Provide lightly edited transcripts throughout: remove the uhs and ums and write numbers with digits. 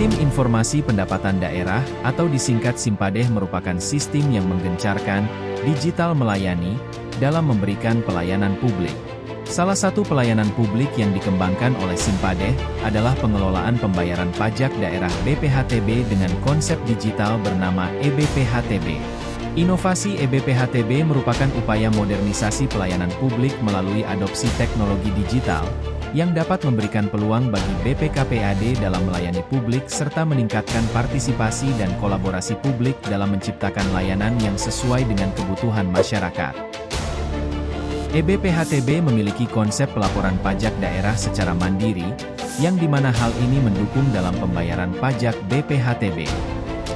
Sistem Informasi Pendapatan Daerah atau disingkat Simpadeh merupakan sistem yang menggencarkan, digital melayani, dalam memberikan pelayanan publik. Salah satu pelayanan publik yang dikembangkan oleh Simpadeh adalah pengelolaan pembayaran pajak daerah BPHTB dengan konsep digital bernama eBPHTB. Inovasi eBPHTB merupakan upaya modernisasi pelayanan publik melalui adopsi teknologi digital, yang dapat memberikan peluang bagi BPKPAD dalam melayani publik serta meningkatkan partisipasi dan kolaborasi publik dalam menciptakan layanan yang sesuai dengan kebutuhan masyarakat. eBPHTB memiliki konsep pelaporan pajak daerah secara mandiri, yang dimana hal ini mendukung dalam pembayaran pajak BPHTB.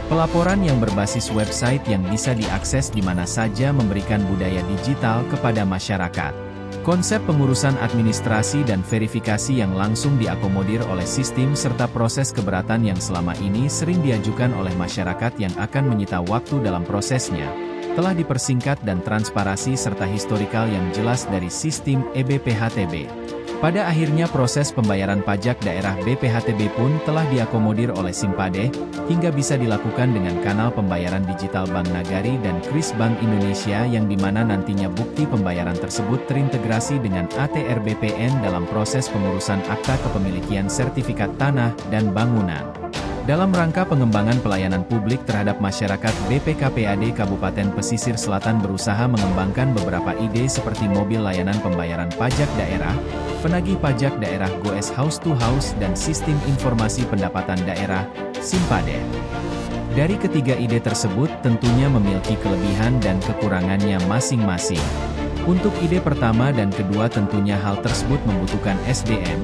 Pelaporan yang berbasis website yang bisa diakses di mana saja memberikan budaya digital kepada masyarakat. Konsep pengurusan administrasi dan verifikasi yang langsung diakomodir oleh sistem serta proses keberatan yang selama ini sering diajukan oleh masyarakat yang akan menyita waktu dalam prosesnya, telah dipersingkat dan transparansi serta historikal yang jelas dari sistem eBPHTB. Pada akhirnya proses pembayaran pajak daerah BPHTB pun telah diakomodir oleh Simpadeh, hingga bisa dilakukan dengan kanal pembayaran digital Bank Nagari dan Kris Bank Indonesia yang dimana nantinya bukti pembayaran tersebut terintegrasi dengan ATR BPN dalam proses pengurusan akta kepemilikan sertifikat tanah dan bangunan. Dalam rangka pengembangan pelayanan publik terhadap masyarakat, BPKPAD Kabupaten Pesisir Selatan berusaha mengembangkan beberapa ide seperti mobil layanan pembayaran pajak daerah, penagih pajak daerah Goes House to House dan sistem informasi pendapatan daerah, Simpadeh. Dari ketiga ide tersebut tentunya memiliki kelebihan dan kekurangannya masing-masing. Untuk ide pertama dan kedua tentunya hal tersebut membutuhkan SDM,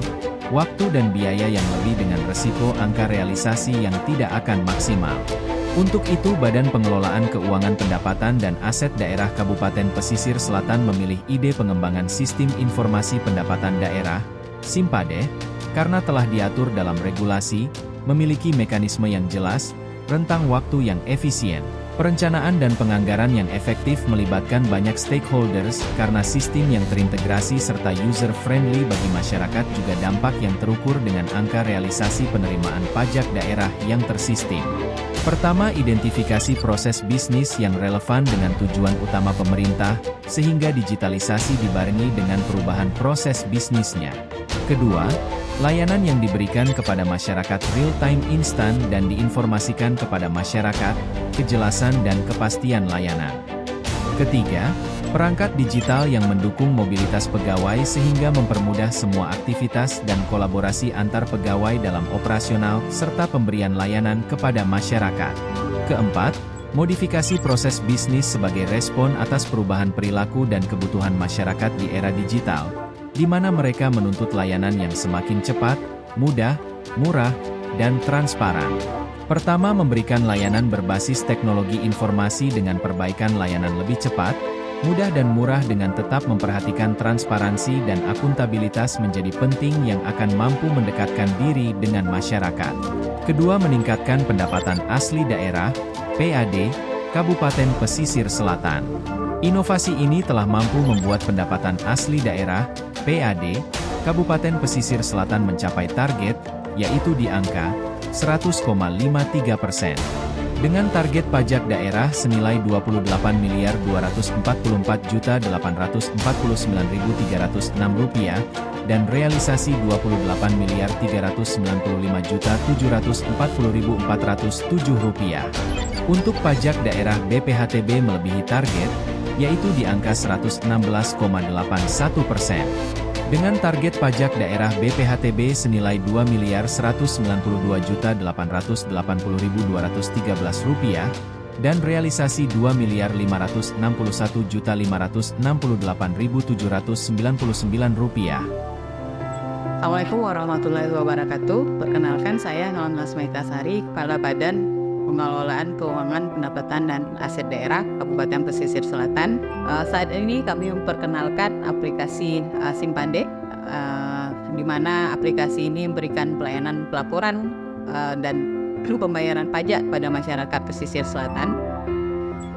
waktu dan biaya yang lebih dengan resiko angka realisasi yang tidak akan maksimal. Untuk itu Badan Pengelolaan Keuangan Pendapatan dan Aset Daerah Kabupaten Pesisir Selatan memilih ide pengembangan sistem informasi pendapatan daerah, Simpadeh, karena telah diatur dalam regulasi, memiliki mekanisme yang jelas, rentang waktu yang efisien, perencanaan dan penganggaran yang efektif melibatkan banyak stakeholders, karena sistem yang terintegrasi serta user-friendly bagi masyarakat juga dampak yang terukur dengan angka realisasi penerimaan pajak daerah yang tersistem. Pertama, identifikasi proses bisnis yang relevan dengan tujuan utama pemerintah, sehingga digitalisasi dibarengi dengan perubahan proses bisnisnya. Kedua, layanan yang diberikan kepada masyarakat real-time instan dan diinformasikan kepada masyarakat, kejelasan dan kepastian layanan. Ketiga, perangkat digital yang mendukung mobilitas pegawai sehingga mempermudah semua aktivitas dan kolaborasi antar pegawai dalam operasional serta pemberian layanan kepada masyarakat. Keempat, modifikasi proses bisnis sebagai respon atas perubahan perilaku dan kebutuhan masyarakat di era digital, di mana mereka menuntut layanan yang semakin cepat, mudah, murah, dan transparan. Pertama, memberikan layanan berbasis teknologi informasi dengan perbaikan layanan lebih cepat, mudah dan murah dengan tetap memperhatikan transparansi dan akuntabilitas menjadi penting yang akan mampu mendekatkan diri dengan masyarakat. Kedua, meningkatkan pendapatan asli daerah, PAD, Kabupaten Pesisir Selatan. Inovasi ini telah mampu membuat pendapatan asli daerah, PAD, Kabupaten Pesisir Selatan mencapai target, yaitu di angka 100,53%. Dengan target pajak daerah senilai Rp28.224.849.306 dan realisasi Rp28.395.740.407. Untuk pajak daerah BPHTB melebihi target, yaitu di angka 116,81%. Dengan target pajak daerah BPHTB senilai Rp2.191.880.213 dan realisasi Rp2.568.568.799. Assalamualaikum warahmatullahi wabarakatuh. Perkenalkan, saya Nona Smaitasari, Kepala Badan Pengelolaan Keuangan Pendapatan dan Aset Daerah Kabupaten Pesisir Selatan. Saat ini kami memperkenalkan aplikasi Simpadeh, di mana aplikasi ini memberikan pelayanan pelaporan dan pembayaran pajak pada masyarakat Pesisir Selatan.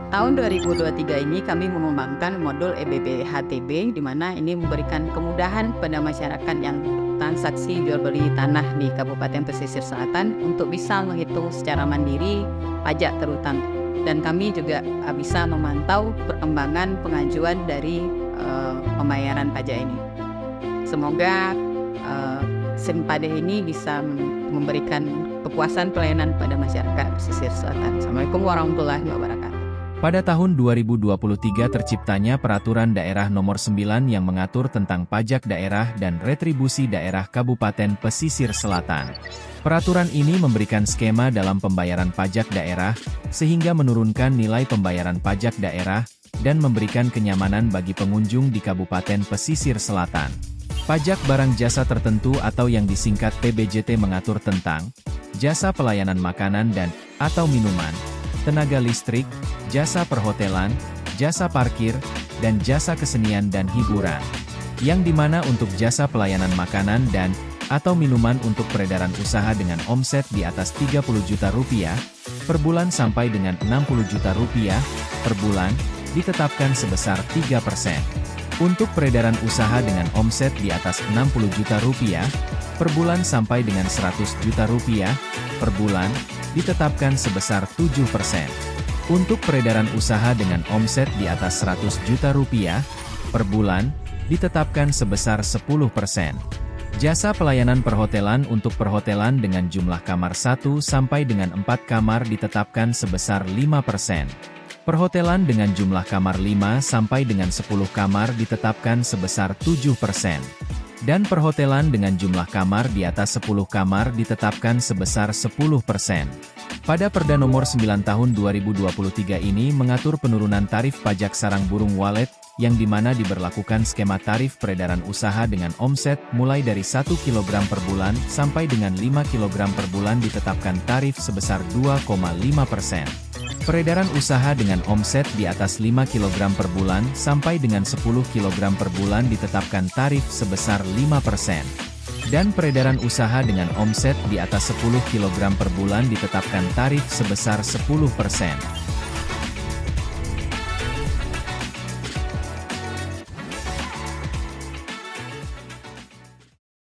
Tahun 2023 ini kami mengembangkan modul eBPHTB, di mana ini memberikan kemudahan pada masyarakat yang transaksi jual beli tanah di Kabupaten Pesisir Selatan untuk bisa menghitung secara mandiri pajak terutang. Dan kami juga bisa memantau perkembangan pengajuan dari pembayaran pajak ini. Semoga Simpade ini bisa memberikan kepuasan pelayanan pada masyarakat pesisir selatan. Assalamualaikum warahmatullahi wabarakatuh. Pada tahun 2023 terciptanya Peraturan Daerah Nomor 9 yang mengatur tentang pajak daerah dan retribusi daerah Kabupaten Pesisir Selatan. Peraturan ini memberikan skema dalam pembayaran pajak daerah, sehingga menurunkan nilai pembayaran pajak daerah, dan memberikan kenyamanan bagi pengunjung di Kabupaten Pesisir Selatan. Pajak barang jasa tertentu atau yang disingkat PBJT mengatur tentang jasa pelayanan makanan dan atau minuman, tenaga listrik, jasa perhotelan, jasa parkir, dan jasa kesenian dan hiburan. Yang dimana untuk jasa pelayanan makanan dan atau minuman untuk peredaran usaha dengan omset di atas 30 juta rupiah per bulan sampai dengan 60 juta rupiah per bulan, ditetapkan sebesar 3%. Untuk peredaran usaha dengan omset di atas 60 juta rupiah per bulan sampai dengan 100 juta rupiah per bulan, ditetapkan sebesar 7%. Untuk peredaran usaha dengan omset di atas 100 juta rupiah per bulan, ditetapkan sebesar 10%. Jasa pelayanan perhotelan untuk perhotelan dengan jumlah kamar 1 sampai dengan 4 kamar ditetapkan sebesar 5%. Perhotelan dengan jumlah kamar 5 sampai dengan 10 kamar ditetapkan sebesar 7%. Dan perhotelan dengan jumlah kamar di atas 10 kamar ditetapkan sebesar 10%. Pada Perda Nomor 9 Tahun 2023 ini mengatur penurunan tarif pajak sarang burung walet, yang dimana diberlakukan skema tarif peredaran usaha dengan omset mulai dari 1 kg per bulan sampai dengan 5 kg per bulan ditetapkan tarif sebesar 2,5%. Peredaran usaha dengan omset di atas 5 kg per bulan sampai dengan 10 kg per bulan ditetapkan tarif sebesar 5%. Dan peredaran usaha dengan omset di atas 10 kg per bulan ditetapkan tarif sebesar 10%.